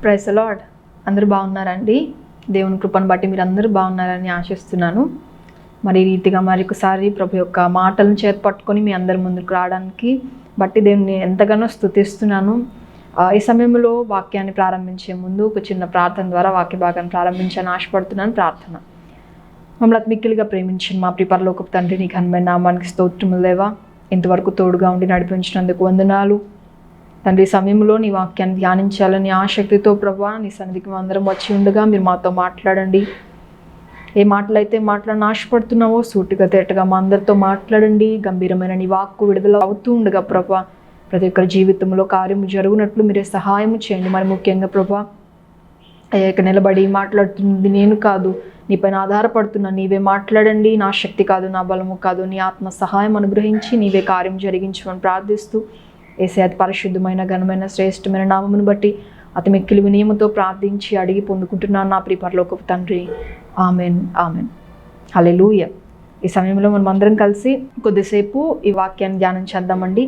Praise the lord. అందరూ బాగున్నారండి? దేవుని కృపను బట్టి మీరు అందరూ బాగున్నారని ఆశిస్తున్నాను. మరి రీతిగా మరొకసారి ప్రభు యొక్క మాటలను చేతపట్టుకొని మీ అందరి ముందుకు రావడానికి బట్టి దేవుని ఎంతగానో స్తుతిస్తున్నాను. ఈ సమయంలో వాక్యాన్ని ప్రారంభించే ముందు ఒక చిన్న ప్రార్థన ద్వారా వాక్య భాగాన్ని ప్రారంభించాలని ఆశపడుతున్నాను. ప్రార్థన. మమ్మల్ని అతి మిక్కిలిగా ప్రేమించిన మా ప్రియ పరలోకపు తండ్రి, నీ ఘనమైన నామానికి స్తోత్రములు దేవా. ఇంతవరకు తోడుగా ఉండి నడిపించినందుకు వందనాలు తండ్రి. సమయంలో నీ వాక్యాన్ని ధ్యానించాలని ఆసక్తితో ప్రభా నీ సన్నిధికి అందరం వచ్చి ఉండగా మీరు మాతో మాట్లాడండి. ఏ మాటలు అయితే మాట్లాడని ఆశపడుతున్నావో సూటిగా తేటగా మా అందరితో మాట్లాడండి. గంభీరమైన నీ వాక్కు విడుదల అవుతూ ఉండగా ప్రభా ప్రతి ఒక్కరి జీవితంలో కార్యము జరుగునట్లు మీరే సహాయం చేయండి. మరి ముఖ్యంగా ప్రభా ఇక్కడ నిలబడి మాట్లాడుతున్నది నేను కాదు, నీపైన ఆధారపడుతున్నా. నీవే మాట్లాడండి. నా శక్తి కాదు, నా బలము కాదు, నీ ఆత్మ సహాయం అనుగ్రహించి నీవే కార్యం జరిగించమని ప్రార్థిస్తూ యేసయ్య అతి పరిశుద్ధమైన ఘనమైన శ్రేష్టమైన నామమును బట్టి అతి మిక్కిలి వినయముతో ప్రార్థించి అడిగి పొందుకుంటున్నాను నా ప్రియ పరలోకపు తండ్రి. Amen, amen. హల్లెలూయా. ఈ సమయంలో మనం అందరం కలిసి కొద్దిసేపు ఈ వాక్యాన్ని ధ్యానం చేద్దామండి.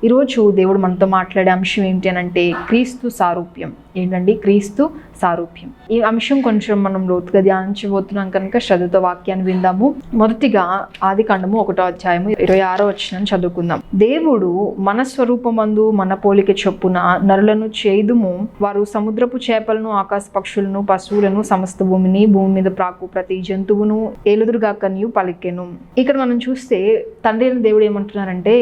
ఈరోజు దేవుడు మనతో మాట్లాడే అంశం ఏంటి అని అంటే క్రీస్తు సారూప్యం. ఏంటండి? క్రీస్తు సారూప్యం. ఈ అంశం కొంచెం మనం లోతుగా ధ్యానించబోతున్నాం కనుక శ్రద్ధతో వాక్యాన్ని విందాము. మొదటిగా ఆదికాండము 1వ అధ్యాయము 26వ వచనం చదువుకుందాం. దేవుడు మన స్వరూపమందు మన పోలిక చొప్పున నరులను చేయుదుము, వారు సముద్రపు చేపలను, ఆకాశ పక్షులను, పశువులను, సమస్త భూమిని, భూమి మీద ప్రాకు ప్రతి జంతువును ఏలుదురుగాకనియు పలికెను. ఇక్కడ మనం చూస్తే తండ్రి అయిన దేవుడు ఏమంటున్నారంటే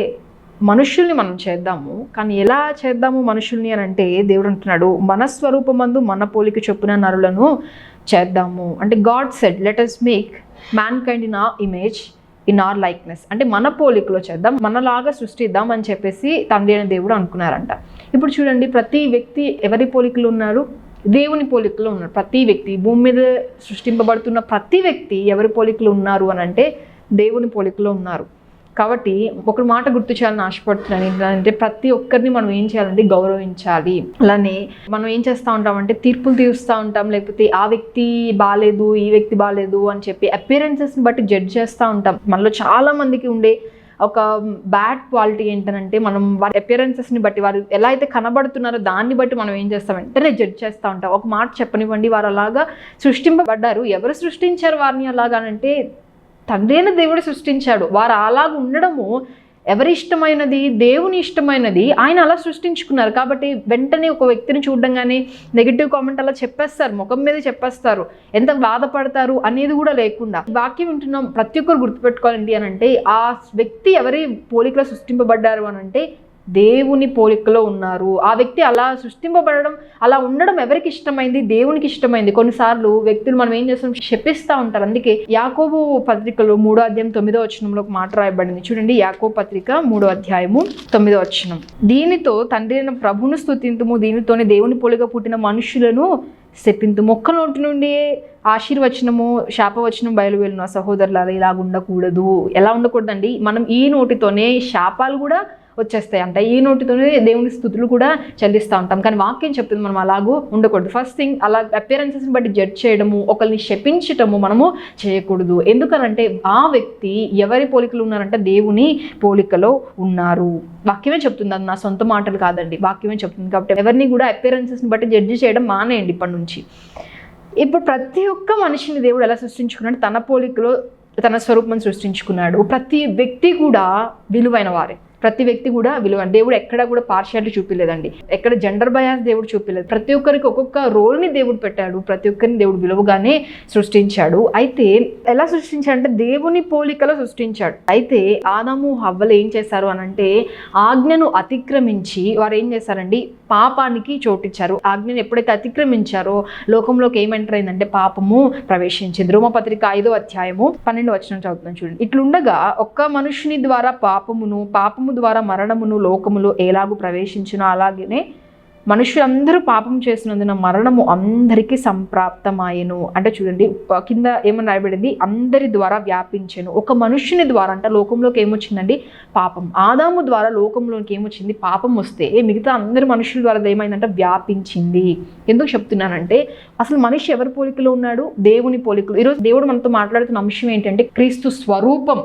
మనుషుల్ని మనం చేద్దాము, కానీ ఎలా చేద్దాము మనుషుల్ని అని అంటే దేవుడు అంటున్నాడు మన స్వరూపమందు మన పోలిక చొప్పున నరులను చేద్దాము. అంటే God said let us make man kind in our image in our likeness. అంటే మన పోలికలో చేద్దాం, మనలాగా సృష్టిద్దాం అని చెప్పేసి తండ్రి అయిన దేవుడు అనుకున్నారంట. ఇప్పుడు చూడండి, ప్రతి వ్యక్తి ఎవరి పోలికలు ఉన్నారు? దేవుని పోలికలో ఉన్నారు. ప్రతి వ్యక్తి భూమి మీద సృష్టింపబడుతున్న ప్రతి వ్యక్తి ఎవరి పోలికలు ఉన్నారు అని అంటే దేవుని పోలికలో ఉన్నారు. కాబట్టి ఒక మాట గుర్తు చేయాలని ఆశపడుతున్నాను. ఏంటంటే ప్రతి ఒక్కరిని మనం ఏం చేయాలంటే గౌరవించాలి. అలానే మనం ఏం చేస్తూ ఉంటామంటే తీర్పులు తీరుస్తూ ఉంటాం, లేకపోతే ఆ వ్యక్తి బాగాలేదు, ఈ వ్యక్తి బాగాలేదు అని చెప్పి అపియరెన్సెస్ని బట్టి జడ్జ్ చేస్తూ ఉంటాం. మనలో చాలా మందికి ఉండే ఒక బ్యాడ్ క్వాలిటీ ఏంటంటే మనం వారి అపియరెన్సెస్ని బట్టి, వారు ఎలా అయితే కనబడుతున్నారో దాన్ని బట్టి మనం ఏం చేస్తాం వెంటనే జడ్జ్ చేస్తూ ఉంటాం. ఒక మాట చెప్పనివ్వండి, వారు అలాగా సృష్టింపబడ్డారు. ఎవరు సృష్టించారు వారిని అలాగానంటే తండ్రి అయిన దేవుడు సృష్టించాడు. వారు అలాగ ఉండడము ఎవరి ఇష్టమైనది? దేవుని ఇష్టమైనది. ఆయన అలా సృష్టించుకున్నారు. కాబట్టి వెంటనే ఒక వ్యక్తిని చూడంగానే నెగిటివ్ కామెంట్ అలా చెప్పేస్తారు, ముఖం మీద చెప్పేస్తారు, ఎంత బాధపడతారు అనేది కూడా లేకుండా. వాక్యం వింటున్నాం, ప్రతి ఒక్కరు గుర్తుపెట్టుకోవాలండి అని అంటే ఆ వ్యక్తి ఎవరి పోలికలో సృష్టింపబడ్డారు అని అంటే దేవుని పోలికలో ఉన్నారు. ఆ వ్యక్తి అలా సృష్టింపబడడం, అలా ఉండడం ఎవరికి ఇష్టమైంది? దేవునికి ఇష్టమైంది. కొన్నిసార్లు వ్యక్తులు మనం ఏం చేస్తాం, శపిస్తూ ఉంటారు. అందుకే యాకోబు పత్రికలో 3వ అధ్యాయం 9వ వచనంలో ఒక మాట రాయబడింది చూడండి. యాకోబు పత్రిక 3వ అధ్యాయము 9వ వచనం. దీనితో తండ్రి అయిన ప్రభును స్తుతింతుము, దీనితోనే దేవుని పోలిక పుట్టిన మనుషులను శపింతుము. మొక్క నోటి నుండి ఆశీర్వచనము శాపవచనం బయలువెళ్ళును. సహోదరులారా ఇలాగ ఉండకూడదు. ఎలా ఉండకూడదండి? మనం ఈ నోటితోనే శాపాలు కూడా వచ్చేస్తాయి అంట. ఈ నోటితోనే దేవుని స్తుతులు కూడా చెల్లిస్తూ ఉంటాం. కానీ వాక్యం చెప్తుంది మనం అలాగూ ఉండకూడదు. ఫస్ట్ థింగ్, అలా అపియరెన్సెస్ని బట్టి జడ్జ్ చేయడము, ఒకరిని శపించటము మనము చేయకూడదు. ఎందుకనంటే ఆ వ్యక్తి ఎవరి పోలికలు ఉన్నారంటే దేవుని పోలికలో ఉన్నారు. వాక్యమే చెప్తుంది, అది నా సొంత మాటలు కాదండి, వాక్యమే చెప్తుంది. కాబట్టి ఎవరిని కూడా అపియరెన్సెస్ని బట్టి జడ్జి చేయడం మానేయండి ఇప్పటి నుంచి. ఇప్పుడు ప్రతి ఒక్క మనిషిని దేవుడు ఎలా సృష్టించుకున్నాడు? తన పోలికలో తన స్వరూపం సృష్టించుకున్నాడు. ప్రతి వ్యక్తి కూడా విలువైన వారే. ప్రతి వ్యక్తి కూడా విలువ. దేవుడు ఎక్కడ కూడా పార్షియాలిటీ చూపించలేదండి, ఎక్కడ జెండర్ బయాస్ దేవుడు చూపించలేదు. ప్రతి ఒక్కరికి ఒక్కొక్క రోల్ని దేవుడు పెట్టాడు. ప్రతి ఒక్కరిని దేవుడు విలువగానే సృష్టించాడు. అయితే ఎలా సృష్టించాడంటే దేవుని పోలికలో సృష్టించాడు. అయితే ఆదాము హవ్వలు ఏం చేశారు అని అంటే ఆజ్ఞను అతిక్రమించి వారు ఏం చేశారండి? పాపానికి చోటిచ్చారు. ఆజ్ఞను ఎప్పుడైతే అతిక్రమించారో లోకంలోకి ఏం ఎంటర్ అయిందంటే పాపము ప్రవేశించింది. రోమపత్రిక 5వ అధ్యాయము 12వ వచనం చదువుతున్నాం చూడండి. ఇట్లుండగా ఒక్క మనుషుని ద్వారా పాపము ద్వారా మరణమును లోకములో ఎలాగూ ప్రవేశించునో అలాగనే మనుషులందరూ పాపం చేసినందున మరణము అందరికీ సంప్రాప్తమాయెను. అంటే చూడండి కింద ఏమని రాయబడింది? అందరి ద్వారా వ్యాపించెను. ఒక మనుషుని ద్వారా అంటే లోకంలోకి ఏమొచ్చిందండి? పాపం. ఆదాము ద్వారా లోకంలోకి ఏమొచ్చింది? పాపం వస్తే మిగతా అందరి మనుషుల ద్వారా ఏమైందంటే వ్యాపించింది. ఎందుకు చెప్తున్నానంటే అసలు మనిషి ఎవరి పోలికలో ఉన్నాడు? దేవుని పోలికలో. ఈరోజు దేవుడు మనతో మాట్లాడుతున్న అంశం ఏంటంటే క్రీస్తు స్వరూపం.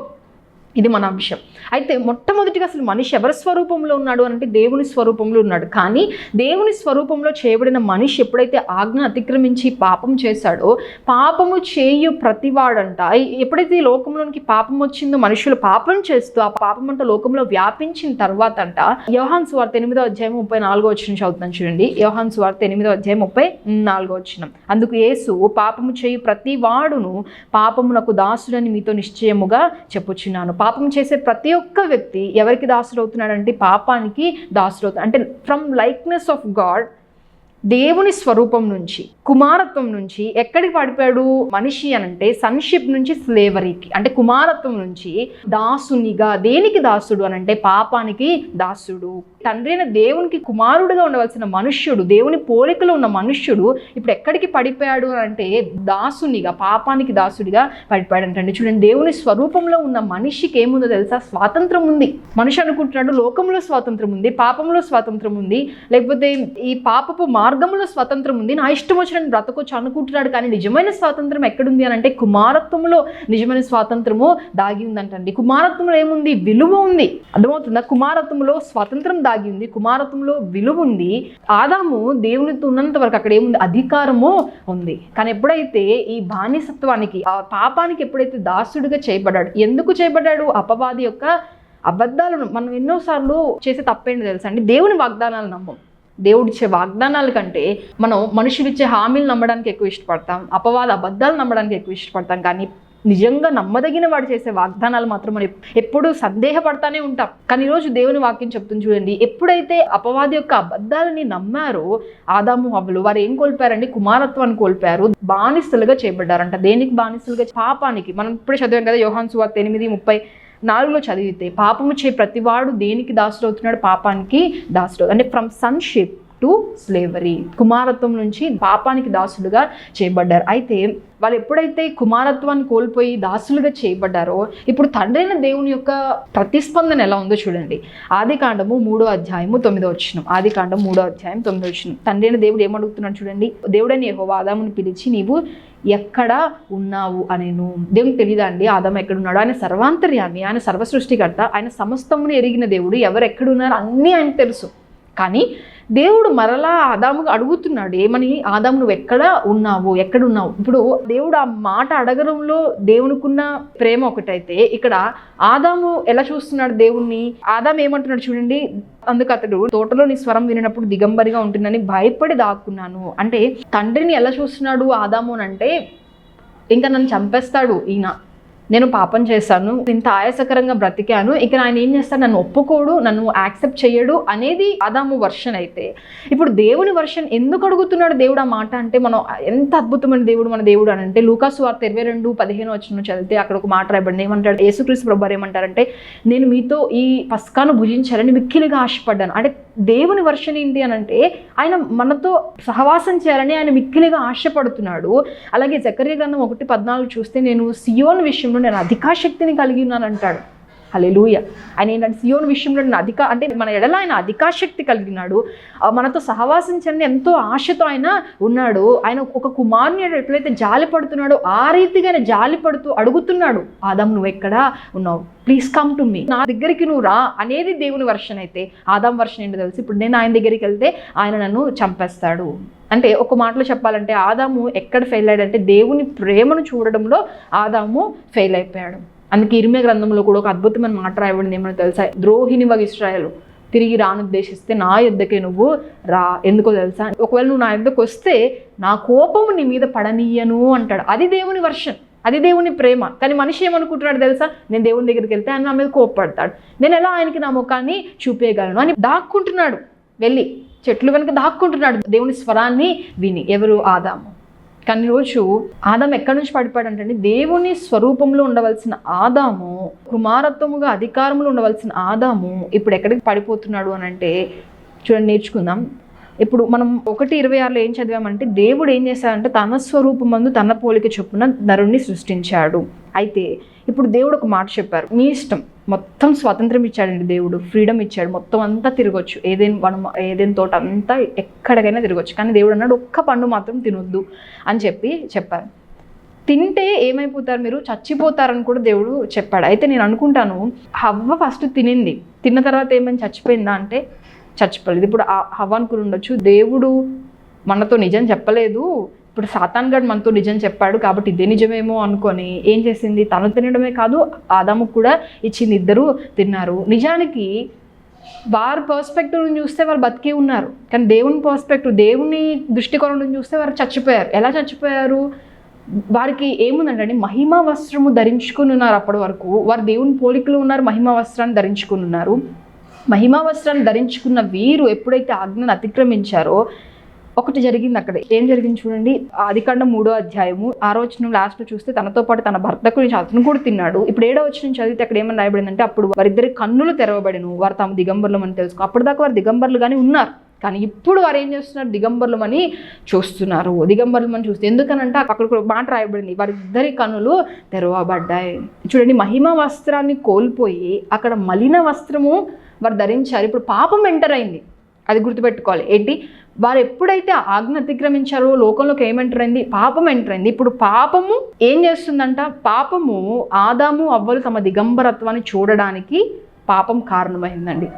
ఇది మన అంశం. అయితే మొట్టమొదటిగా అసలు మనిషి ఎవరి స్వరూపంలో ఉన్నాడు అంటే దేవుని స్వరూపంలో ఉన్నాడు. కానీ దేవుని స్వరూపంలో చేయబడిన మనిషి ఎప్పుడైతే ఆజ్ఞ అతిక్రమించి పాపం చేశాడో, పాపము చేయు ప్రతివాడంట ఎప్పుడైతే ఈ లోకంలోనికి పాపం వచ్చిందో, మనుషులు పాపం చేస్తూ ఆ పాపం అంట లోకంలో వ్యాపించిన తర్వాత అంట, యోహాను సువార్త 8:34 చదువుతాను చూడండి. యోహాను సువార్త 8:34. అందుకు యేసు, పాపము చేయు ప్రతి వాడును పాపమునకు దాసుడని మీతో నిశ్చయముగా చెప్పుచున్నాను. పాపం చేసే ప్రతి ఒక్క వ్యక్తి ఎవరికి దాసుడవుతున్నాడంటే పాపానికి దాసుడవుతున్నాడు. అంటే ఫ్రమ్ లైక్నెస్ ఆఫ్ గాడ్, దేవుని స్వరూపం నుంచి, కుమారత్వం నుంచి ఎక్కడికి పడిపోయాడు మనిషి అనంటే సన్షిప్ నుంచి స్లేవరీకి. అంటే కుమారత్వం నుంచి దాసునిగా, దేనికి దాసుడు అనంటే పాపానికి దాసుడు. తండ్రి అయిన దేవునికి కుమారుడుగా ఉండవలసిన మనుష్యుడు, దేవుని పోలికలో ఉన్న మనుష్యుడు ఇప్పుడు ఎక్కడికి పడిపోయాడు అంటే దాసునిగా, పాపానికి దాసుడిగా పడిపోయాడు అంటండి. చూడండి, దేవుని స్వరూపంలో ఉన్న మనిషికి ఏముందో తెలుసా? స్వాతంత్రం ఉంది. మనిషి అనుకుంటున్నాడు లోకంలో స్వాతంత్రం ఉంది, పాపంలో స్వాతంత్రం ఉంది, లేకపోతే ఈ పాపపు మార్గంలో స్వాతంత్రం ఉంది, నా ఇష్టం వచ్చిన బ్రతకొచ్చు అనుకుంటున్నాడు. కానీ నిజమైన స్వాతంత్రం ఎక్కడుంది అని అంటే కుమారత్వంలో నిజమైన స్వాతంత్రము దాగి ఉందంటండి. కుమారత్వంలో ఏముంది? విలువ ఉంది. అర్థమవుతుందా? కుమారత్వంలో స్వాతంత్రం దాగి ఉంది, కుమారత్వంలో విలువ ఉంది. ఆదాము దేవునితో ఉన్నంత వరకు అక్కడ ఏముంది? అధికారము ఉంది. కానీ ఎప్పుడైతే ఈ బానిసత్వానికి, ఆ పాపానికి ఎప్పుడైతే దాసుడిగా చేయబడ్డాడు, ఎందుకు చేయబడ్డాడు? అపవాది యొక్క అబద్ధాలను. మనం ఎన్నోసార్లు చేసే తప్పేంటి తెలుసా అండి? దేవుని వాగ్దానాలు నమ్మం. దేవుడిచ్చే వాగ్దానాల కంటే మనం మనుషులిచ్చే హామీలు నమ్మడానికి ఎక్కువ ఇష్టపడతాం, అపవాద అబద్ధాలు నమ్మడానికి ఎక్కువ ఇష్టపడతాం. కానీ నిజంగా నమ్మదగిన వాడు చేసే వాగ్దానాలు మాత్రం మనం ఎప్పుడూ సందేహపడతానే ఉంటాం. కానీ ఈరోజు దేవుని వాక్యం చెప్తుంది చూడండి, ఎప్పుడైతే అపవాది యొక్క అబద్ధాలని నమ్మారో ఆదాము హవ్వలు, వారు ఏం కోల్పోయారండి? కుమారత్వాన్ని కోల్పోయారు. బానిసలుగా చేయబడ్డారంట. దేనికి బానిసలుగా? పాపానికి. మనం ఇప్పుడే చదివాం కదా, యోహాను సువార్త 8:34 చదివితే, పాపము చే ప్రతివాడు దేనికి దాసుడవుతున్నాడు? పాపానికి దాసుడు. అంటే ఫ్రమ్ సన్షిప్ టు స్లేవరీ, కుమారత్వం నుంచి పాపానికి దాసులుగా చేయబడ్డారు. అయితే వాళ్ళు ఎప్పుడైతే కుమారత్వాన్ని కోల్పోయి దాసులుగా చేయబడ్డారో, ఇప్పుడు తండ్రైన దేవుని యొక్క ప్రతిస్పందన ఎలా ఉందో చూడండి. ఆదికాండము 3:9. ఆదికాండం 3:9. తండ్రి అయిన దేవుడు ఏమడుగుతున్నాడు చూడండి. దేవుడని యెహోవా ఆదామును పిలిచి, నీవు ఎక్కడ ఉన్నావు అనేను. దేవునికి తెలియదా అండి ఆదాము ఎక్కడున్నాడు? ఆయన సర్వాంతర్యామి, ఆయన సర్వసృష్టికర్త, ఆయన సమస్తమును ఎరిగిన దేవుడు. ఎవరు ఎక్కడున్నారు అన్నీ ఆయన తెలుసు. కానీ దేవుడు మరలా ఆదాముగా అడుగుతున్నాడు, ఏమని? ఆదాము నువ్వు ఎక్కడ ఉన్నావు, ఎక్కడున్నావు? ఇప్పుడు దేవుడు ఆ మాట అడగడంలో దేవునికున్న ప్రేమ ఒకటైతే, ఇక్కడ ఆదాము ఎలా చూస్తున్నాడు దేవుణ్ణి? ఆదాము ఏమంటున్నాడు చూడండి. అందుకు అతడు, తోటలో నీ స్వరం వినినప్పుడు దిగంబరిగా ఉంటుందని భయపడి దాక్కున్నాను. అంటే తండ్రిని ఎలా చూస్తున్నాడు ఆదాము అంటే, ఇంకా నన్ను చంపేస్తాడు ఈయన, నేను పాపం చేశాను, ఇంత ఆయాసకరంగా బ్రతికాను, ఇక ఆయన ఏం చేస్తాడు? నన్ను ఒప్పుకోడు, నన్ను యాక్సెప్ట్ చేయడు అనేది ఆదాము వర్షన్. అయితే ఇప్పుడు దేవుని వర్షన్ ఎందుకు అడుగుతున్నాడు దేవుడు ఆ మాట అంటే, మనం ఎంత అద్భుతమైన దేవుడు మన దేవుడు అని అంటే, లూకాసు వార్త 22:15 చదివితే అక్కడ ఒక మాట రాయబడింది. ఏమంటాడు? యేసుక్రీస్తు ప్రభువారు ఏమంటారంటే, నేను మీతో ఈ పస్కాను భుజించాలని మిక్కిలిగా ఆశపడ్డాను. అంటే దేవుని వర్షన్ ఏంటి అని అంటే, ఆయన మనతో సహవాసం చేయాలని ఆయన మిక్కిలిగా ఆశపడుతున్నాడు. అలాగే జకర్యా గ్రంథం 1:14 చూస్తే, నేను సియోను విషయంలో నేను అధికాశక్తిని కలిగి ఉన్నాను అంటాడు. హల్లెలూయా. ఆయన ఏంటంటే సియోను విషయంలో నేను అంటే మన ఎడల ఆయన అధికాశక్తి కలిగినాడు. మనతో సహవాసం చేయాలని ఎంతో ఆశతో ఆయన ఉన్నాడు. ఆయన ఒక కుమారుని ఎట్లయితే జాలి పడుతున్నాడో ఆ రీతిగా ఆయన జాలి పడుతూ అడుగుతున్నాడు, ఆదాము నువ్వు ఎక్కడ ఉన్నావు, ప్లీజ్ కమ్ టు మీ, నా దగ్గరికి నువ్వు రా అనేది దేవుని వర్షన్. అయితే ఆదాం వర్షన్ ఏంటో తెలుసు. ఇప్పుడు నేను ఆయన దగ్గరికి వెళ్తే ఆయన నన్ను చంపేస్తాడు. అంటే ఒక మాటలో చెప్పాలంటే ఆదాము ఎక్కడ ఫెయిల్ అయ్యాడంటే, దేవుని ప్రేమను చూడడంలో ఆదాము ఫెయిల్ అయిపోయాడు. అందుకే ఇర్మియా గ్రంథంలో కూడా ఒక అద్భుతమైన మాట రాయబడింది. ఏమో తెలుసా? ద్రోహిని వగ ఇశ్రాయేలు తిరిగి రానుద్దేశిస్తే నా యొద్దకే నువ్వు రా. ఎందుకో తెలుసా? ఒకవేళ నువ్వు నా యొద్దకు వస్తే నా కోపము నీ మీద పడనీయను అంటాడు. అది దేవుని వర్షన్, అది దేవుని ప్రేమ. కానీ మనిషి ఏమనుకుంటున్నాడు తెలుసా? నేను దేవుని దగ్గరికి వెళ్తే ఆయన నా మీద కోపపడతాడు, నేను ఎలా ఆయనకి నా ముఖాన్ని చూపేయగలను అని దాక్కుంటున్నాడు. వెళ్ళి చెట్లు వెనుక దాక్కుంటున్నాడు దేవుని స్వరాన్ని విని. ఎవరు? ఆదాము. కానీ రోజు ఆదాము ఎక్కడి నుంచి పడిపోయాడంటే, దేవుని స్వరూపంలో ఉండవలసిన ఆదాము, కుమారత్వముగా అధికారంలో ఉండవలసిన ఆదాము ఇప్పుడు ఎక్కడికి పడిపోతున్నాడు అని అంటే, చూడండి నేర్చుకుందాం. ఇప్పుడు మనం 1:26 ఏం చదివామంటే, దేవుడు ఏం చేశాడంటే తన స్వరూపమందు తన పోలిక చొప్పున నరుణ్ణి సృష్టించాడు. అయితే ఇప్పుడు దేవుడు ఒక మాట చెప్పారు, మీ ఇష్టం, మొత్తం స్వాతంత్రం ఇచ్చాడండి దేవుడు, ఫ్రీడమ్ ఇచ్చాడు, మొత్తం అంతా తిరగొచ్చు, ఏదైనా తోట అంతా ఎక్కడికైనా తిరగొచ్చు. కానీ దేవుడు అన్నాడు ఒక్క పండు మాత్రం తినొద్దు అని చెప్పారు. తింటే ఏమైపోతారు, మీరు చచ్చిపోతారని కూడా దేవుడు చెప్పాడు. అయితే నేను అనుకుంటాను, హవ్వ ఫస్ట్ తినింది, తిన్న తర్వాత ఏమైనా చచ్చిపోయిందా అంటే చచ్చిపోలేదు. ఇప్పుడు హవ్వ అనుకుని ఉండొచ్చు, దేవుడు మనతో నిజం చెప్పలేదు, ఇప్పుడు సాతాన్ గడ్ మనతో నిజం చెప్పాడు కాబట్టి ఇదే నిజమేమో అనుకొని ఏం చేసింది, తను తినడమే కాదు ఆదాముకు కూడా ఇచ్చింది, ఇద్దరు తిన్నారు. నిజానికి వారి పర్స్పెక్టివ్ నుంచి చూస్తే వారు బతికే ఉన్నారు, కానీ దేవుని పర్స్పెక్టివ్, దేవుని దృష్టికోణం నుంచి చూస్తే వారు చచ్చిపోయారు. ఎలా చచ్చిపోయారు, వారికి ఏముందంటే మహిమా వస్త్రము ధరించుకుని ఉన్నారు. అప్పటి వరకు వారు దేవుని పోలికలు ఉన్నారు, మహిమా వస్త్రాన్ని ధరించుకుని ఉన్నారు. మహిమా వస్త్రాన్ని ధరించుకున్న వీరు ఎప్పుడైతే ఆజ్ఞను అతిక్రమించారో ఒకటి జరిగింది. అక్కడ ఏం జరిగింది చూడండి, ఆదికాండం 3వ అధ్యాయము 6వ వచనం లాస్ట్లో చూస్తే తనతో పాటు తన భర్తకు నుంచి అతను కూడా తిన్నాడు. ఇప్పుడు 7వ వచనం చదివితే అక్కడ ఏమని రాయబడిందంటే, అప్పుడు వారిద్దరి కన్నులు తెరవబడిను, వారు తాము దిగంబరులమని తెలుసుకో. అప్పటిదాకా వారు దిగంబరులుగానే ఉన్నారు, కానీ ఇప్పుడు వారు ఏం చేస్తున్నారు, దిగంబరులమని చూస్తున్నారు. దిగంబరులమని చూస్తే ఎందుకనంటే అక్కడ ఒక మాట రాయబడింది, వారిద్దరి కన్నులు తెరవబడ్డాయి. చూడండి, మహిమ వస్త్రాన్ని కోల్పోయి అక్కడ మలిన వస్త్రము వారు ధరించారు. ఇప్పుడు పాపం ఎంటర్ అయింది, అది గుర్తుపెట్టుకోవాలి. ఏంటి, వారు ఎప్పుడైతే ఆజ్ఞ అతిక్రమించారో లోకంలోకి ఏం ఎంటర్ అయింది, పాపం ఎంటర్ అయింది. ఇప్పుడు పాపము ఏం చేస్తుందంట, పాపము ఆదాము అవ్వలు తమ దిగంబరత్వాన్ని చూడడానికి పాపం కారణమైందండి.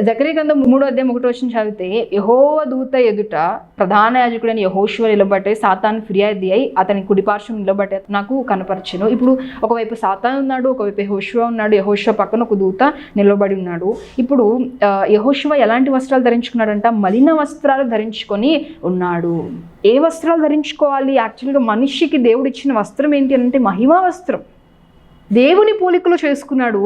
జకరియా గ్రంథం 3వ అధ్యాయం 1వ వచనం చదివితే, యెహోవా దూత ఎదుట ప్రధాన యాజకుడైన యెహోషువ నిలబట్టే సాతాను ఫిర్యాది అయి అతని కుడిపార్శ్వం నిలబట్టే నాకు కనపరచెను. ఇప్పుడు ఒకవైపు సాతాను ఉన్నాడు, ఒకవైపు యెహోషువ ఉన్నాడు. యెహోషువ పక్కన ఒక దూత నిలబడి ఉన్నాడు. ఇప్పుడు యెహోషువ ఎలాంటి వస్త్రాలు ధరించుకున్నాడంట, మలిన వస్త్రాలు ధరించుకొని ఉన్నాడు. ఏ వస్త్రాలు ధరించుకోవాలి, యాక్చువల్గా మనిషికి దేవుడు ఇచ్చిన వస్త్రం ఏంటి అంటే మహిమా వస్త్రం. దేవుని పోలికలు చేసుకున్నాడు,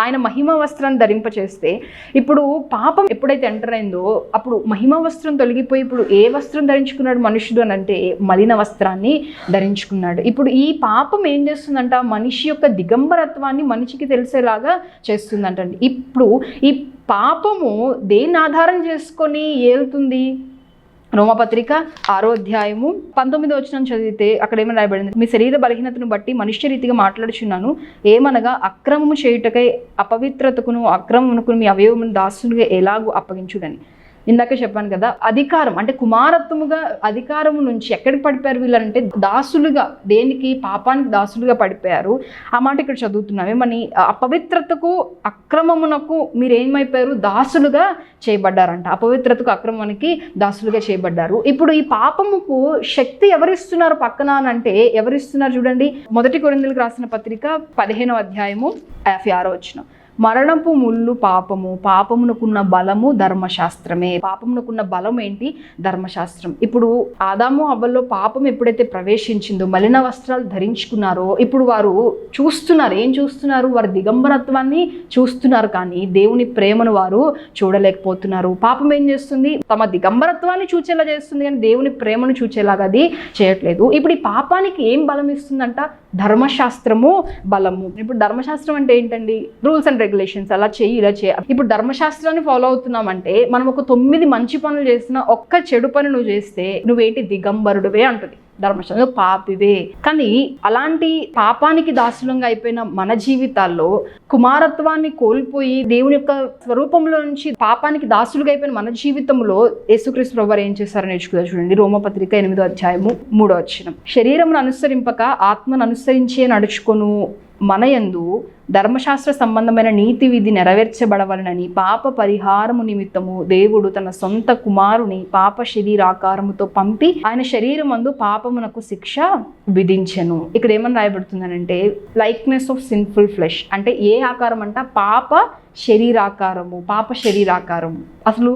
ఆయన మహిమ వస్త్రాన్ని ధరింపచేస్తే ఇప్పుడు పాపం ఎప్పుడైతే ఎంటర్ అయిందో అప్పుడు మహిమ వస్త్రం తొలగిపోయి ఇప్పుడు ఏ వస్త్రం ధరించుకున్నాడు మనుషుడు అని అంటే మలిన వస్త్రాన్ని ధరించుకున్నాడు. ఇప్పుడు ఈ పాపం ఏం చేస్తుందంట, మనిషి యొక్క దిగంబరత్వాన్ని మనిషికి తెలిసేలాగా చేస్తుందంటండి. ఇప్పుడు ఈ పాపము దేన్ని ఆధారం చేసుకొని ఏలుతుంది, రోమపత్రిక 6వ అధ్యాయము 19వ వచనం చదివితే అక్కడ ఏమని రాయబడింది, మీ శరీర బలహీనతను బట్టి మనుష్య రీతిగా మాట్లాడుచున్నాను, ఏమనగా అక్రమము చేయుటకై అపవిత్రతకును అక్రమమునకును మీ అవయవమును దాసులుగా ఎలాగూ అప్పగించుడని. ఇందాక చెప్పాను కదా, అధికారం అంటే కుమారత్వముగా అధికారము నుంచి ఎక్కడికి పడిపోయారు వీళ్ళంటే దాసులుగా, దేనికి, పాపానికి దాసులుగా పడిపోయారు. ఆ మాట ఇక్కడ చదువుతున్నాం, ఏమని, అపవిత్రతకు అక్రమమునకు మీరు ఏమైపోయారు, దాసులుగా చేయబడ్డారంట. అపవిత్రతకు అక్రమానికి దాసులుగా చేయబడ్డారు. ఇప్పుడు ఈ పాపముకు శక్తి ఎవరిస్తున్నారు పక్కన అంటే ఎవరిస్తున్నారు చూడండి, 1 కొరింథీయులకు రాసిన పత్రిక 15వ అధ్యాయము 56వ వచనం, మరణపు ముళ్ళు పాపము, పాపమునకున్న బలము ధర్మశాస్త్రమే. పాపమునకున్న బలం ఏంటి, ధర్మశాస్త్రం. ఇప్పుడు ఆదాము అవ్వల్లో పాపం ఎప్పుడైతే ప్రవేశించిందో మలిన వస్త్రాలు ధరించుకున్నారో ఇప్పుడు వారు చూస్తున్నారు, ఏం చూస్తున్నారు, వారి దిగంబరత్వాన్ని చూస్తున్నారు, కానీ దేవుని ప్రేమను వారు చూడలేకపోతున్నారు. పాపం ఏం చేస్తుంది, తమ దిగంబరత్వాన్ని చూచేలా చేస్తుంది, కానీ దేవుని ప్రేమను చూచేలాగా అది చేయట్లేదు. ఇప్పుడు ఈ పాపానికి ఏం బలం ఇస్తుందంట, ధర్మశాస్త్రము బలము. ఇప్పుడు ధర్మశాస్త్రం అంటే ఏంటండి, రూల్స్ అండ్ రెగ్యులేషన్స్, అలా చేయి ఇలా చేయి. ఇప్పుడు ధర్మశాస్త్రాన్ని ఫాలో అవుతున్నామంటే మనం ఒక 9 మంచి పనులు చేసిన ఒక్క చెడు పని నువ్వు చేస్తే నువ్వేంటి, దిగంబరుడువే అంటుంది ధర్మశాస్త్రం, పాపివే. కానీ అలాంటి పాపానికి దాసులంగా అయిపోయిన మన జీవితాల్లో కుమారత్వాన్ని కోల్పోయి దేవుని యొక్క స్వరూపంలో నుంచి పాపానికి దాసులుగా అయిపోయిన మన జీవితంలో యేసుక్రీస్తు ప్రభువారు ఏం చేశారో నేర్చుకుందాం. చూడండి, రోమపత్రిక 8వ అధ్యాయము 3వ వచనం, శరీరమును అనుసరింపక ఆత్మను అనుసరించే నడుచుకొను మనయందు ధర్మశాస్త్ర సంబంధమైన నీతి విధి నెరవేర్చబడవలనని పాప పరిహారము నిమిత్తము దేవుడు తన సొంత కుమారుని పాప శరీరాకారముతో పంపి ఆయన శరీరమందు పాపమునకు శిక్ష విధించెను. ఇక్కడ ఏమని రాయబడుతుందనంటే లైక్నెస్ ఆఫ్ సిన్ఫుల్ ఫ్లెష్, అంటే ఏ ఆకారం అంట, పాప శరీరాకారము, పాప శరీరాకారము. అసలు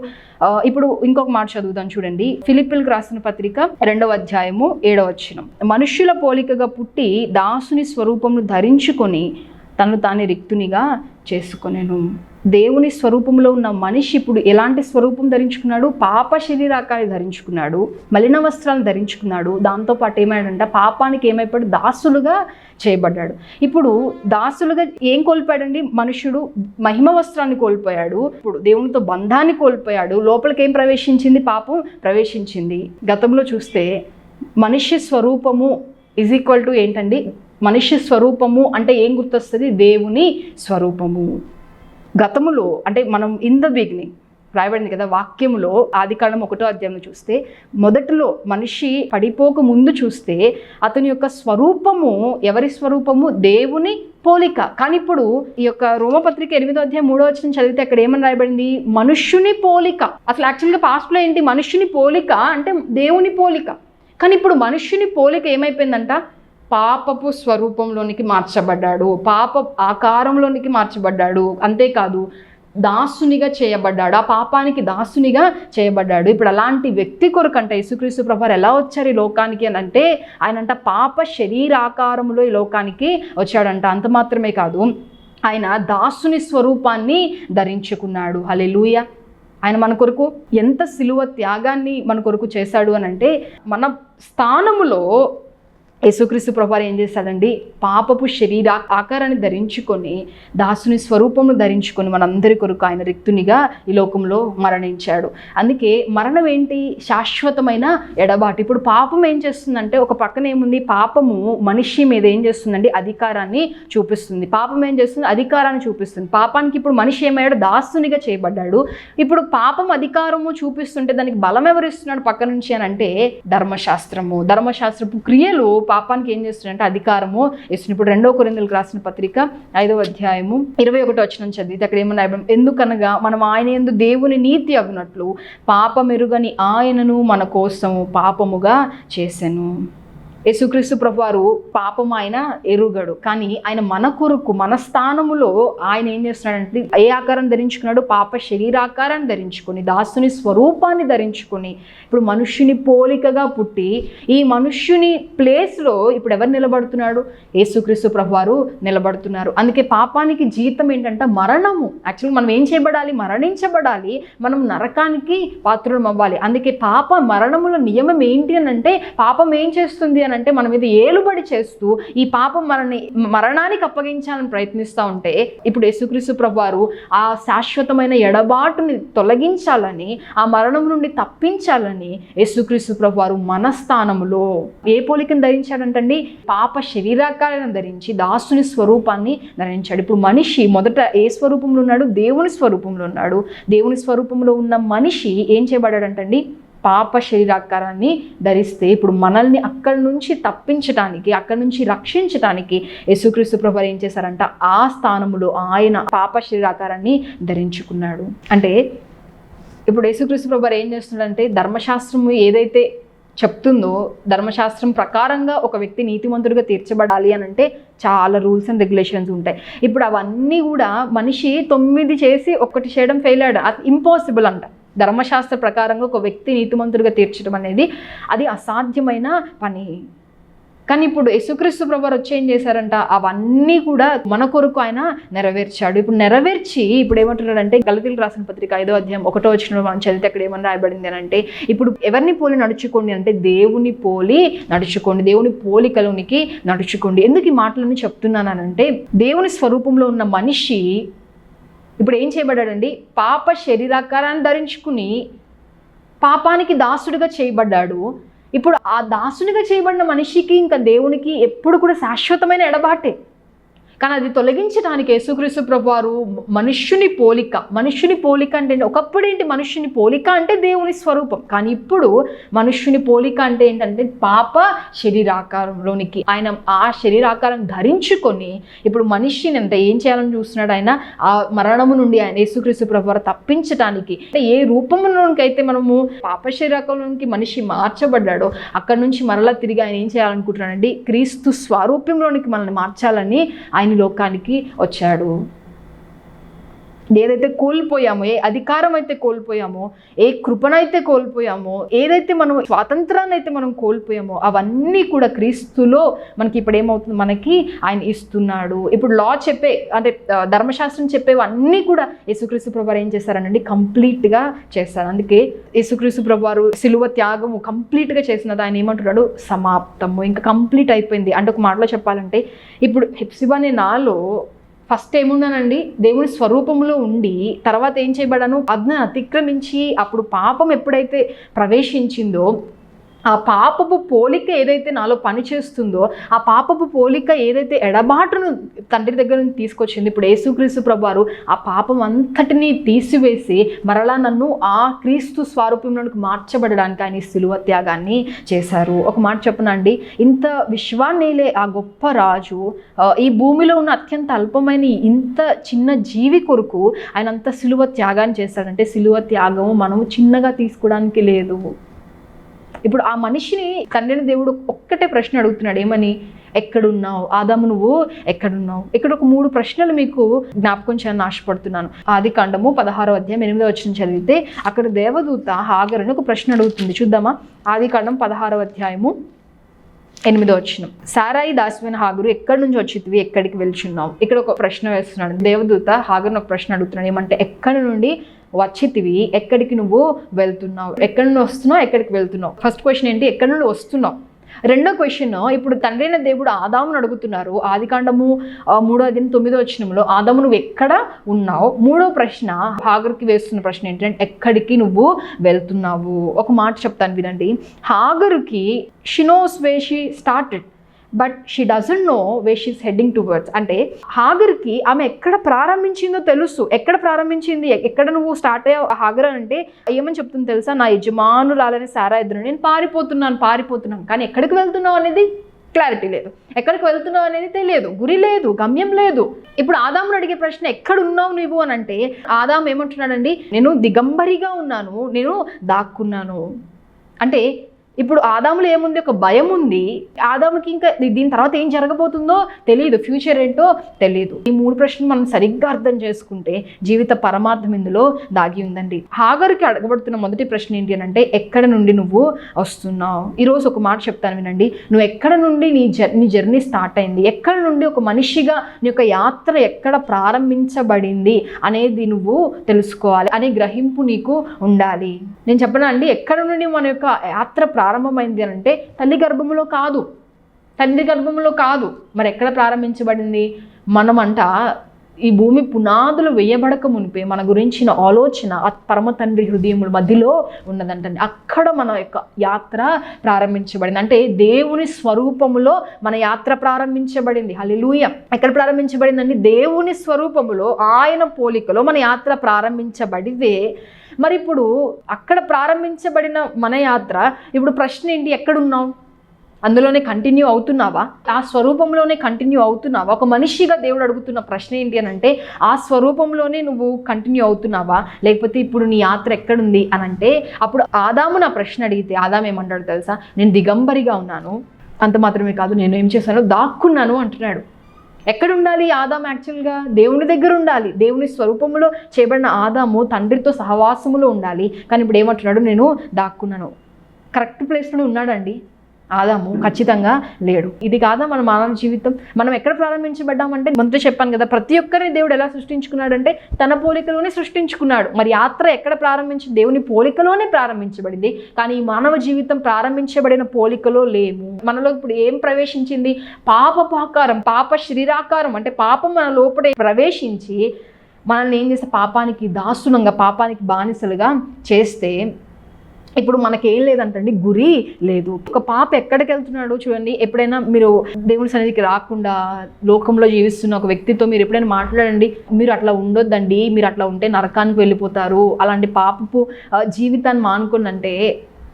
ఇప్పుడు ఇంకొక మాట చదువుదాం చూడండి, ఫిలిప్పీలకు రాసిన పత్రిక 2వ అధ్యాయము 7వ వచనం, మనుష్యుల పోలికగా పుట్టి దాసుని స్వరూపమును ధరించుకొని తను తాను రిక్తునిగా చేసుకొనెను. దేవుని స్వరూపంలో ఉన్న మనిషి ఇప్పుడు ఎలాంటి స్వరూపం ధరించుకున్నాడు, పాప శరీరాకాన్ని ధరించుకున్నాడు, మలిన వస్త్రాలను ధరించుకున్నాడు. దాంతోపాటు ఏమైందంట, పాపానికి ఏమైపోయాడు, దాసులుగా చేయబడ్డాడు. ఇప్పుడు దాసులుగా ఏం కోల్పోయాడండి మనుషుడు, మహిమ వస్త్రాన్ని కోల్పోయాడు, ఇప్పుడు దేవునితో బంధాన్ని కోల్పోయాడు, లోపలికి ఏం ప్రవేశించింది, పాపం ప్రవేశించింది. గతంలో చూస్తే మనిషి స్వరూపము ఈజ్ ఈక్వల్ టు ఏంటండి, మనిషి స్వరూపము అంటే ఏం గుర్తొస్తుంది, దేవుని స్వరూపము. గతములో అంటే మనం ఇన్ ద బిగినింగ్ రాయబడింది కదా వాక్యములో. ఆదికాండం 1వ అధ్యాయంలో చూస్తే మొదట్లో మనిషి పడిపోక ముందు చూస్తే అతని యొక్క స్వరూపము ఎవరి స్వరూపము? దేవుని పోలిక. కానీ ఇప్పుడు ఈ యొక్క రోమపత్రిక 8వ అధ్యాయం 3వ వచనం చదివితే అక్కడ ఏమని రాయబడింది? మనుష్యుని పోలిక. అసలు యాక్చువల్గా పాస్ట్లో ఏంటి? మనుష్యుని పోలిక అంటే దేవుని పోలిక. కానీ ఇప్పుడు మనుష్యుని పోలిక ఏమైపోయిందంట? పాపపు స్వరూపంలోనికి మార్చబడ్డాడు, పాప ఆకారంలోనికి మార్చబడ్డాడు. అంతేకాదు దాసునిగా చేయబడ్డాడు, ఆ పాపానికి దాసునిగా చేయబడ్డాడు. ఇప్పుడు అలాంటి వ్యక్తి కొరకంట యేసుక్రీస్తు ప్రభువారు ఎలా వచ్చారు ఈ లోకానికి అని అంటే, ఆయనంట పాప శరీరాకారంలో ఈ లోకానికి వచ్చాడంట. అంత మాత్రమే కాదు, ఆయన దాసుని స్వరూపాన్ని ధరించుకున్నాడు. హల్లెలూయా. ఆయన మన కొరకు ఎంత సిలువ త్యాగాన్ని మన కొరకు చేశాడు అని అంటే, మన స్థానములో యేసుక్రీస్తు ప్రభువారు ఏం చేశాడండి? పాపపు శరీర ఆకారాన్ని ధరించుకొని దాసుని స్వరూపమును ధరించుకొని మనందరి కొరకు ఆయన రిక్తునిగా ఈ లోకంలో మరణించాడు. అందుకే మరణం ఏంటి? శాశ్వతమైన ఎడబాటు. ఇప్పుడు పాపం ఏం చేస్తుందంటే, ఒక పక్కన ఏముంది? పాపము మనిషి మీద ఏం చేస్తుందండి? అధికారాన్ని చూపిస్తుంది. పాపం ఏం చేస్తుంది? అధికారాన్ని చూపిస్తుంది. పాపానికి ఇప్పుడు మనిషి ఏమయ్యాడు? దాసునిగా చేయబడ్డాడు. ఇప్పుడు పాపం అధికారము చూపిస్తుంటే దానికి బలం ఎవరిస్తున్నాడు పక్క నుంచి అని అంటే, ధర్మశాస్త్రము. ధర్మశాస్త్రపు క్రియలు పాపానికి ఏం చేస్తుందంటే అధికారము ఇస్తుంది. ఇప్పుడు 2వ కొరింథీయులకు రాసిన పత్రిక 5వ అధ్యాయము 21వ వచనం చదివితే అక్కడ ఏమన్నా? ఎందుకనగా మనం ఆయన యందు దేవుని నీతి అగునట్లు పాపమెరుగని ఆయనను మన కోసము పాపముగా చేసెను. యేసుక్రీస్తు ప్రభువారు పాపం ఆయన ఎరుగడు, కానీ ఆయన మన కొరకు మన స్థానములో ఆయన ఏం చేస్తున్నాడంటే ఏ ఆకారం ధరించుకున్నాడు? పాప శరీరాకారాన్ని ధరించుకొని దాసుని స్వరూపాన్ని ధరించుకొని ఇప్పుడు మనుష్యుని పోలికగా పుట్టి ఈ మనుష్యుని ప్లేస్లో ఇప్పుడు ఎవరు నిలబడుతున్నాడు? యేసుక్రీస్తు ప్రభువారు నిలబడుతున్నారు. అందుకే పాపానికి జీతం ఏంటంటే మరణము. యాక్చువల్గా మనం ఏం చేయబడాలి? మరణించబడాలి. మనం నరకానికి పాత్రులం అవ్వాలి. అందుకే పాప మరణముల నియమం ఏంటి అని అంటే, పాపం ఏం చేస్తుంది అని అంటే మన మీద ఏలుబడి చేస్తూ ఈ పాపం మరణానికి అప్పగించాలని ప్రయత్నిస్తూ ఉంటే, ఇప్పుడు యేసుక్రీస్తు ప్రభువారు ఆ శాశ్వతమైన ఎడబాటుని తొలగించాలని, ఆ మరణం నుండి తప్పించాలని యేసుక్రీస్తు ప్రభువారు మన స్థానములో ఏ పోలికను ధరించాడంటండి? పాప శరీరాకారాన్ని ధరించి దాసుని స్వరూపాన్ని ధరించాడు. ఇప్పుడు మనిషి మొదట ఏ స్వరూపంలో ఉన్నాడు? దేవుని స్వరూపంలో ఉన్నాడు. దేవుని స్వరూపంలో ఉన్న మనిషి ఏం చేయబడ్డాడంటండి? పాప శరీరాకారాన్ని ధరిస్తే ఇప్పుడు మనల్ని అక్కడి నుంచి తప్పించడానికి, అక్కడి నుంచి రక్షించడానికి యేసుక్రీస్తు ప్రభువారు ఏం చేశారంట? ఆ స్థానములో ఆయన పాప శరీరాకారాన్ని ధరించుకున్నాడు. అంటే ఇప్పుడు యేసుక్రీస్తు ప్రభువారు ఏం చేస్తున్నాడంటే, ధర్మశాస్త్రము ఏదైతే చెప్తుందో ధర్మశాస్త్రం ప్రకారంగా ఒక వ్యక్తి నీతిమంతుడిగా తీర్చబడాలి అని అంటే చాలా రూల్స్ అండ్ రెగ్యులేషన్స్ ఉంటాయి. ఇప్పుడు అవన్నీ కూడా మనిషి 9 చేసి 1 చేయడం ఫెయిల్ అయ్యాడు. అది ఇంపాసిబుల్ అంట. ధర్మశాస్త్ర ప్రకారంగా ఒక వ్యక్తి నీతిమంతుడిగా తీర్చడం అనేది అది అసాధ్యమైన పని. కానీ ఇప్పుడు యేసుక్రీస్తు ప్రభువారు వచ్చి ఏం చేశారంట? అవన్నీ కూడా మన కొరకు ఆయన నెరవేర్చాడు. ఇప్పుడు నెరవేర్చి ఇప్పుడు ఏమంటున్నాడంటే, గలతీయులకు రాసిన పత్రిక 5వ అధ్యాయం 1వ వచనంలో మనం చదివితే అక్కడ ఏమని రాయబడింది అని అంటే, ఇప్పుడు ఎవరిని పోలి నడుచుకోండి అంటే దేవుని పోలి నడుచుకోండి, దేవుని పోలికలోనికి నడుచుకోండి. ఎందుకు ఈ మాటలను చెప్తున్నానంటే, దేవుని స్వరూపంలో ఉన్న మనిషి ఇప్పుడు ఏం చేయబడ్డాడండి? పాప శరీరాకారాన్ని ధరించుకుని పాపానికి దాసుడిగా చేయబడ్డాడు. ఇప్పుడు ఆ దాసునిగా చేయబడిన మనిషికి ఇంకా దేవునికి ఎప్పుడు కూడా శాశ్వతమైన ఎడబాటే. కానీ అది తొలగించడానికి యేసుక్రీస్తు ప్రభువారు మనుష్యుని పోలిక అంటే ఒకప్పుడు ఏంటి? మనుష్యుని పోలిక అంటే దేవుని స్వరూపం. కానీ ఇప్పుడు మనుష్యుని పోలిక అంటే ఏంటంటే పాప శరీరాకారంలోనికి ఆయన ఆ శరీరాకారం ధరించుకొని ఇప్పుడు మనిషిని అంటే ఏం చేయాలని చూస్తున్నాడు? ఆయన ఆ మరణము నుండి ఆయన యేసుక్రీస్తు ప్రభువారు తప్పించడానికి, అంటే ఏ రూపంలోనికి అయితే మనము పాప శరీరాకారంలోనికి మనిషి మార్చబడ్డాడో అక్కడ నుంచి మరలా తిరిగి ఆయన ఏం చేయాలనుకుంటున్నాడండి? క్రీస్తు స్వరూపంలోనికి మనల్ని మార్చాలని ఆయన లోకానికి వచ్చాడు. ఏదైతే కోల్పోయామో, ఏ అధికారం అయితే కోల్పోయామో, ఏ కృపనైతే కోల్పోయామో, ఏదైతే మనం స్వాతంత్రాన్ని అయితే మనం కోల్పోయామో అవన్నీ కూడా క్రీస్తులో మనకి ఇప్పుడు ఏమవుతుంది? మనకి ఆయన ఇస్తున్నాడు. ఇప్పుడు లా చెప్పే అంటే ధర్మశాస్త్రం చెప్పేవి అన్నీ కూడా యేసుక్రీస్తు ప్రభువారు ఏం చేశారనండి? కంప్లీట్గా చేస్తారు. అందుకే యేసుక్రీస్తు ప్రభువారు సిలువ త్యాగము కంప్లీట్గా చేసినది ఆయన ఏమంటున్నాడు? సమాప్తము, ఇంకా కంప్లీట్ అయిపోయింది. అంటే ఒక మాటలో చెప్పాలంటే ఇప్పుడు హెప్సిబా అనే నాలో ఫస్ట్ ఏమున్నానండి? దేవుని స్వరూపంలో ఉండి తర్వాత ఏం చేయబడాను? ఆజ్ఞ అతిక్రమించి అప్పుడు పాపం ఎప్పుడైతే ప్రవేశించిందో ఆ పాపపు పోలిక ఏదైతే నాలో పని చేస్తుందో, ఆ పాపపు పోలిక ఏదైతే ఎడబాటును తండ్రి దగ్గర నుంచి తీసుకొచ్చింది, ఇప్పుడు యేసుక్రీస్తు ప్రభువారు ఆ పాపం అంతటినీ తీసివేసి మరలా నన్ను ఆ క్రీస్తు స్వరూపంలోకి మార్చబడడానికి ఆయన సిలువ త్యాగాన్ని చేశారు. ఒక మాట చెప్పనండి, ఇంత విశ్వాన్నేలే ఆ గొప్ప రాజు ఈ భూమిలో ఉన్న అత్యంత అల్పమైన ఇంత చిన్న జీవి కొరకు ఆయన అంత సిలువ త్యాగాన్ని చేశాడంటే, సిలువ త్యాగం మనము చిన్నగా తీసుకోవడానికి లేదు. ఇప్పుడు ఆ మనిషిని తండ్రిని దేవుడు ఒక్కటే ప్రశ్న అడుగుతున్నాడు, ఏమని? ఎక్కడున్నావు ఆదాము, నువ్వు ఎక్కడున్నావు? ఇక్కడ ఒక 3 ప్రశ్నలు మీకు జ్ఞాపకం చేయాలని ఆశపడుతున్నాను. ఆదికాండము 16వ అధ్యాయం 8వ వచనం చదివితే అక్కడ దేవదూత హాగరుని ఒక ప్రశ్న అడుగుతుంది. చూద్దామా? ఆదికాండం 16వ అధ్యాయము 8వ వచనం. సారాయి దాసివైన హాగరు, ఎక్కడి నుంచి వచ్చితివి, ఎక్కడికి వెళ్తున్నావు? ఇక్కడ ఒక ప్రశ్న వేస్తున్నాడు దేవదూత. హాగరుని ఒక ప్రశ్న అడుగుతున్నాడు, ఏమంటే ఎక్కడి నుండి వచ్చితివి, ఎక్కడికి నువ్వు వెళ్తున్నావు? ఎక్కడి నుండి వస్తున్నావు, ఎక్కడికి వెళ్తున్నావు? ఫస్ట్ క్వశ్చన్ ఏంటి? ఎక్కడి నుండి వస్తున్నావు. రెండో క్వశ్చన్, ఇప్పుడు తండ్రైన దేవుడు ఆదామును అడుగుతున్నారు. ఆదికాండము 3:9 వచనంలో ఆదాము నువ్వు ఎక్కడ ఉన్నావు? మూడో ప్రశ్న హాగరుకి వేస్తున్న ప్రశ్న ఏంటంటే ఎక్కడికి నువ్వు వెళ్తున్నావు? ఒక మాట చెప్తాను వినండి. హాగరుకి she knows where she started but she doesn't know where she's heading towards. అంటే హాగర్కి ఆమె ఎక్కడ ప్రారంభించిందో తెలుసు. ఎక్కడ ప్రారంభించింది, ఎక్కడ నువ్వు స్టార్ట్ అయ్యావు హాగర్ అంటే ఏమని చెప్తుంది తెలుసా? నా యజమానురాలని సారా ఎదురు నేను పారిపోతున్నాను. కానీ ఎక్కడికి వెళ్తున్నావు అనేది క్లారిటీ లేదు. ఎక్కడికి వెళ్తున్నావు అనేది తెలియదు, గురి లేదు, గమ్యం లేదు. ఇప్పుడు ఆదామును అడిగే ప్రశ్న ఎక్కడున్నావు నువ్వు అని అంటే ఆదాము ఏమంటున్నాడండి? నేను దిగంబరిగా ఉన్నాను, నేను దాక్కున్నాను. అంటే ఇప్పుడు ఆదాములో ఏముంది? ఒక భయం ఉంది. ఆదాముకి ఇంకా దీని తర్వాత ఏం జరగబోతుందో తెలియదు, ఫ్యూచర్ ఏంటో తెలియదు. ఈ 3 ప్రశ్నలు మనం సరిగ్గా అర్థం చేసుకుంటే జీవిత పరమార్థం ఇందులో దాగి ఉందండి. హాగరుకి అడగబడుతున్న మొదటి ప్రశ్న ఏంటి అని అంటే ఎక్కడ నుండి నువ్వు వస్తున్నావు? ఈరోజు ఒక మాట చెప్తాను వినండి. నువ్వు ఎక్కడ నుండి నీ జర్నీ స్టార్ట్ అయింది, ఎక్కడ నుండి ఒక మనిషిగా నీ యొక్క యాత్ర ఎక్కడ ప్రారంభించబడింది అనేది నువ్వు తెలుసుకోవాలి అనే గ్రహింపు నీకు ఉండాలి. నేను చెప్పనా అండి, ఎక్కడ నుండి మన యొక్క యాత్ర ప్రారంభమైంది అని అంటే తల్లి గర్భంలో కాదు. మరి ఎక్కడ ప్రారంభించబడింది? మనమంట ఈ భూమి పునాదులు వేయబడక మునిపే మన గురించిన ఆలోచన ఆ పరమ తండ్రి హృదయముల మధ్యలో ఉన్నదంటండి. అక్కడ మన యొక్క యాత్ర ప్రారంభించబడింది. అంటే దేవుని స్వరూపములో మన యాత్ర ప్రారంభించబడింది. హల్లెలూయా. ఎక్కడ ప్రారంభించబడిందండి? దేవుని స్వరూపములో ఆయన పోలికలో మన యాత్ర ప్రారంభించబడితే మరి ఇప్పుడు అక్కడ ప్రారంభించబడిన మన యాత్ర ఇప్పుడు ప్రశ్న ఏంటి? ఎక్కడున్నావు? అందులోనే కంటిన్యూ అవుతున్నావా? ఆ స్వరూపంలోనే కంటిన్యూ అవుతున్నావా? ఒక మనిషిగా దేవుడు అడుగుతున్న ప్రశ్న ఏంటి అని అంటే ఆ స్వరూపంలోనే నువ్వు కంటిన్యూ అవుతున్నావా, లేకపోతే ఇప్పుడు నీ యాత్ర ఎక్కడుంది అని అంటే అప్పుడు ఆదాము నా ప్రశ్న అడిగితే ఆదాము ఏమంటాడు తెలుసా? నేను దిగంబరిగా ఉన్నాను, అంత మాత్రమే కాదు నేను ఏం చేశాను, దాక్కున్నాను అంటున్నాడు. ఎక్కడ ఉండాలి ఆదాము? యాక్చువల్గా దేవుని దగ్గర ఉండాలి. దేవుని స్వరూపంలో చేయబడిన ఆదాము తండ్రితో సహవాసములో ఉండాలి. కానీ ఇప్పుడు ఏమంటున్నాడు? నేను దాక్కున్నాను. కరెక్ట్ ప్లేస్లో ఉన్నాడండి ఆదాము? ఖచ్చితంగా లేడు. ఇది కాదా మన మానవ జీవితం? మనం ఎక్కడ ప్రారంభించబడ్డామంటే మొదట చెప్పాను కదా, ప్రతి ఒక్కరిని దేవుడు ఎలా సృష్టించుకున్నాడంటే తన పోలికలోనే సృష్టించుకున్నాడు. మరి యాత్ర ఎక్కడ దేవుని పోలికలోనే ప్రారంభించబడింది. కానీ ఈ మానవ జీవితం ప్రారంభించబడిన పోలికలో లేము. మనలో ఇప్పుడు ఏం ప్రవేశించింది? పాపపాకారం, పాప శరీరాకారం. అంటే పాపం మన లోపల ప్రవేశించి మనల్ని ఏం చేస్తే పాపానికి దాసునంగా, పాపానికి బానిసలుగా చేస్తే ఇప్పుడు మనకేం లేదంటండి, గురి లేదు. ఒక పాప ఎక్కడికి వెళ్తున్నాడో చూడండి. ఎప్పుడైనా మీరు దేవుని సన్నిధికి రాకుండా లోకంలో జీవిస్తున్న ఒక వ్యక్తితో మీరు ఎప్పుడైనా మాట్లాడండి, మీరు అట్లా ఉండొద్దండి, మీరు అట్లా ఉంటే నరకానికి వెళ్ళిపోతారు, అలాంటి పాపపు జీవితాన్ని మానుకోనంటే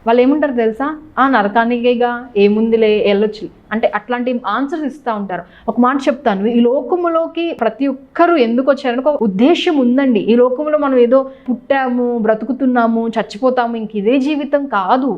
వాళ్ళు ఏముంటారు తెలుసా? నరకానికేగా, ఏముందిలే, వెళ్ళొచ్చు అంటే అట్లాంటి ఆన్సర్స్ ఇస్తూ ఉంటారు. ఒక మాట చెప్తాను, ఈ లోకములోకి ప్రతి ఒక్కరూ ఎందుకు వచ్చారని ఒక ఉద్దేశం ఉందండి. ఈ లోకంలో మనం ఏదో పుట్టాము, బ్రతుకుతున్నాము, చచ్చిపోతాము, ఇంక ఇదే జీవితం కాదు.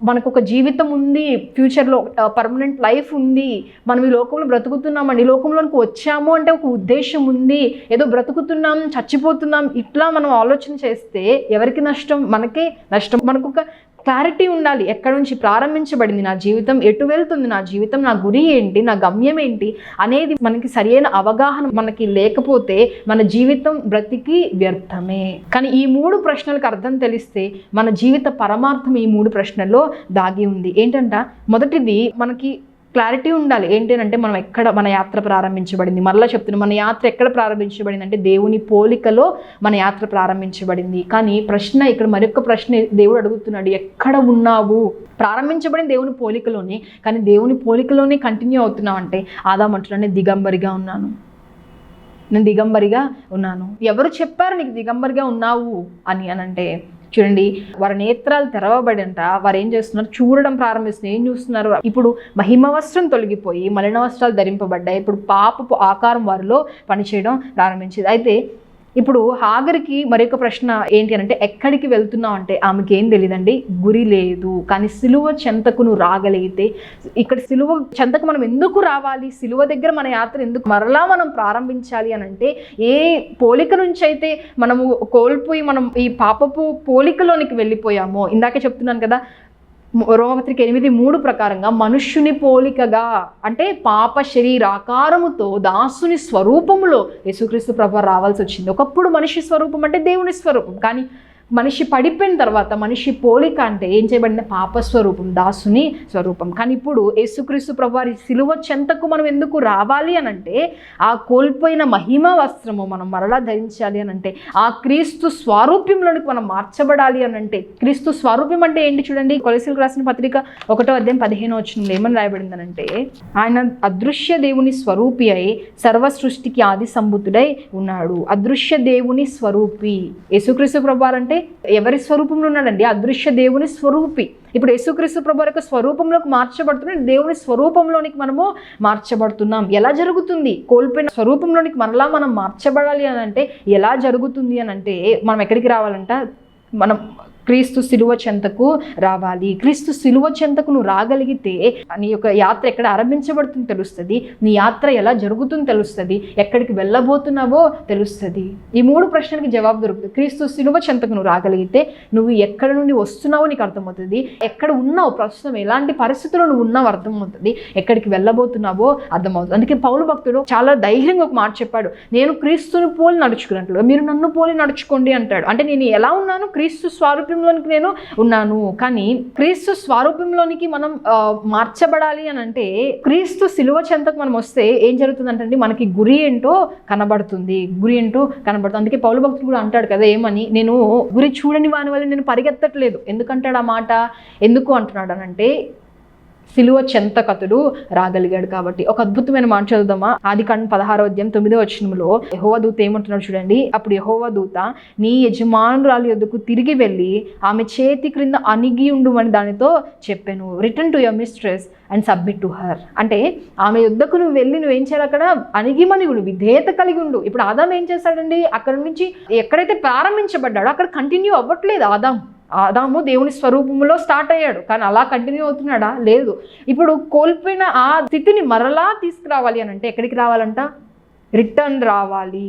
మనకు ఒక జీవితం ఉంది, ఫ్యూచర్లో పర్మనెంట్ లైఫ్ ఉంది. మనం ఈ లోకంలో బ్రతుకుతున్నామండి, ఈ లోకంలోకి వచ్చాము అంటే ఒక ఉద్దేశం ఉంది. ఏదో బ్రతుకుతున్నాం, చచ్చిపోతున్నాం ఇట్లా మనం ఆలోచన చేస్తే ఎవరికి నష్టం? మనకే నష్టం. మనకు ఒక క్లారిటీ ఉండాలి, ఎక్కడి నుంచి ప్రారంభించబడింది నా జీవితం, ఎటు వెళ్తుంది నా జీవితం, నా గురి ఏంటి, నా గమ్యం ఏంటి అనేది మనకి సరైన అవగాహన మనకి లేకపోతే మన జీవితం బ్రతికి వ్యర్థమే. కానీ ఈ 3 ప్రశ్నలకు అర్థం తెలిస్తే మన జీవిత పరమార్థం ఈ 3 ప్రశ్నల్లో దాగి ఉంది. ఏంటంట? మొదటిది మనకి క్లారిటీ ఉండాలి. ఏంటి అంటే మనం ఎక్కడ మన యాత్ర ప్రారంభించబడింది. మరలా చెప్తున్నాం, మన యాత్ర ఎక్కడ ప్రారంభించబడింది అంటే దేవుని పోలికలో మన యాత్ర ప్రారంభించబడింది. కానీ ప్రశ్న ఇక్కడ మరొక ప్రశ్న దేవుడు అడుగుతున్నాడు, ఎక్కడ ఉన్నావు? ప్రారంభించబడిన దేవుని పోలికలోనే, కానీ దేవుని పోలికలోనే కంటిన్యూ అవుతున్నావు అంటే ఆదాము అంటున్నాడు, నేను దిగంబరిగా ఉన్నాను, నేను దిగంబరిగా ఉన్నాను. ఎవరు చెప్పారు నీకు దిగంబరిగా ఉన్నావు అని అంటే చూడండి, వారి నేత్రాలు తెరవబడంట, వారు ఏం చేస్తున్నారు? చూడడం ప్రారంభిస్తున్నారు. ఏం చూస్తున్నారు? ఇప్పుడు మహిమ వస్త్రం తొలగిపోయి మలిన వస్త్రాలు ధరింపబడ్డాయి. ఇప్పుడు పాపపు ఆకారం వారిలో పనిచేయడం ప్రారంభించింది. అయితే ఇప్పుడు హాగరికి మరొక ప్రశ్న ఏంటి అంటే, ఎక్కడికి వెళ్తున్నావు అంటే ఆమెకి ఏం తెలియదండి, గురి లేదు. కానీ సిలువ చెంతకు నువ్వు రాగలిగితే, ఇక్కడ సిలువ చెంతకు మనం ఎందుకు రావాలి? సిలువ దగ్గర మన యాత్ర ఎందుకు మరలా మనం ప్రారంభించాలి అని అంటే, ఏ పోలిక నుంచి అయితే మనము కోల్పోయి మనం ఈ పాపపు పోలికలోనికి వెళ్ళిపోయామో, ఇందాకే చెప్తున్నాను కదా, రోమపత్రిక 8:3 ప్రకారంగా మనుష్యుని పోలికగా అంటే పాప శరీరాకారముతో దాసుని స్వరూపములో యేసుక్రీస్తు ప్రభువు రావాల్సి వచ్చింది. ఒకప్పుడు మనిషి స్వరూపం అంటే దేవుని స్వరూపం, కానీ మనిషి పడిపోయిన తర్వాత మనిషి పోలిక అంటే ఏం చేయబడిన పాప స్వరూపం, దాసుని స్వరూపం. కానీ ఇప్పుడు యేసుక్రీస్తు ప్రభువారి సిలువ చెంతకు మనం ఎందుకు రావాలి అని అంటే, ఆ కోల్పోయిన మహిమ వస్త్రము మనం మరలా ధరించాలి అని అంటే, ఆ క్రీస్తు స్వారూప్యంలోనికి మనం మార్చబడాలి అని అంటే, క్రీస్తు స్వారూప్యం అంటే ఏంటి చూడండి, కొలస్సీలకు రాసిన పత్రిక 1:15 ఏమని రాయబడింది అంటే, ఆయన అదృశ్య దేవుని స్వరూపి అయి సర్వ సృష్టికి ఆది సంభూతుడై ఉన్నాడు. అదృశ్య దేవుని స్వరూపి యేసుక్రీస్తు ప్రభువారు అంటే ఎవరి స్వరూపంలో ఉన్నాడండి? అదృశ్య దేవుని స్వరూపి. ఇప్పుడు యేసుక్రీస్తు ప్రభువారి యొక్క స్వరూపంలోకి మార్చబడుతున్నాం, దేవుని స్వరూపంలోనికి మనము మార్చబడుతున్నాం. ఎలా జరుగుతుంది? కోల్పోయిన స్వరూపంలోనికి మరలా మనం మార్చబడాలి అని అంటే ఎలా జరుగుతుంది అని అంటే, మనం ఎక్కడికి రావాలంట? మనం క్రీస్తు సిలువ చెంతకు రావాలి. క్రీస్తు సిలువ చెంతకు నువ్వు రాగలిగితే నీ యొక్క యాత్ర ఎక్కడ ఆరంభించబడుతుంది తెలుస్తుంది, నీ యాత్ర ఎలా జరుగుతుందో తెలుస్తుంది, ఎక్కడికి వెళ్ళబోతున్నావో తెలుస్తుంది. ఈ 3 ప్రశ్నలకి జవాబు దొరుకుతుంది. క్రీస్తు సిలువ చెంతకు నువ్వు రాగలిగితే నువ్వు ఎక్కడ నుండి వస్తున్నావో నీకు అర్థమవుతుంది, ఎక్కడ ఉన్నావు, ప్రస్తుతం ఎలాంటి పరిస్థితుల్లో నువ్వు ఉన్నావు అర్థమవుతుంది, ఎక్కడికి వెళ్ళబోతున్నావో అర్థమవుతుంది. అందుకే పౌలు భక్తుడు చాలా ధైర్యంగా ఒక మాట చెప్పాడు, నేను క్రీస్తుని పోలి నడుచుకున్నట్లు మీరు నన్ను పోలి నడుచుకోండి అంటాడు. అంటే నేను ఎలా ఉన్నాను? క్రీస్తు స్వరూపంలోనికి నేను ఉన్నాను. కానీ క్రీస్తు స్వరూపంలోనికి మనం మార్చబడాలి అని అంటే, క్రీస్తు సిలువ చెంతకు మనం వస్తే ఏం జరుగుతుందంటే మనకి గురి ఏంటో కనబడుతుంది, గురి ఏంటో కనబడుతుంది. అందుకే పౌలు భక్తుడు కూడా అంటాడు కదా, ఏమని, నేను గురి చూడని వాని వల్ల నేను పరిగెత్తట్లేదు. ఎందుకంటాడు ఆ మాట? ఎందుకు అంటున్నాడు అనంటే, సిలువ చెంతకతుడు రాగలిగాడు కాబట్టి. ఒక అద్భుతమైన మాట చదువుదామా? ఆదికాండం 16:9 యెహోవా దూత ఏమంటున్నాడు చూడండి. అప్పుడు యెహోవా దూత నీ యజమానురాలి యొద్దకు తిరిగి వెళ్ళి ఆమె చేతి క్రింద అణిగి ఉండుమని దానితో చెప్పాను. Return to your mistress and submit to her. అంటే ఆమె యొద్దకు నువ్వు వెళ్ళి నువ్వేం చేయాలి? అక్కడ అణిగిమణిగుడు, విధేయత కలిగి ఉండు. ఇప్పుడు ఆదాం ఏం చేశాడండి? అక్కడ నుంచి ఎక్కడైతే ప్రారంభించబడ్డాడో అక్కడ కంటిన్యూ అవ్వట్లేదు. ఆదాము దేవుని స్వరూపంలో స్టార్ట్ అయ్యాడు, కానీ అలా కంటిన్యూ అవుతున్నాడా? లేదు. ఇప్పుడు కోల్పోయిన ఆ స్థితిని మరలా తీసుకురావాలి అని అంటే ఎక్కడికి రావాలంట? రిటర్న్ రావాలి.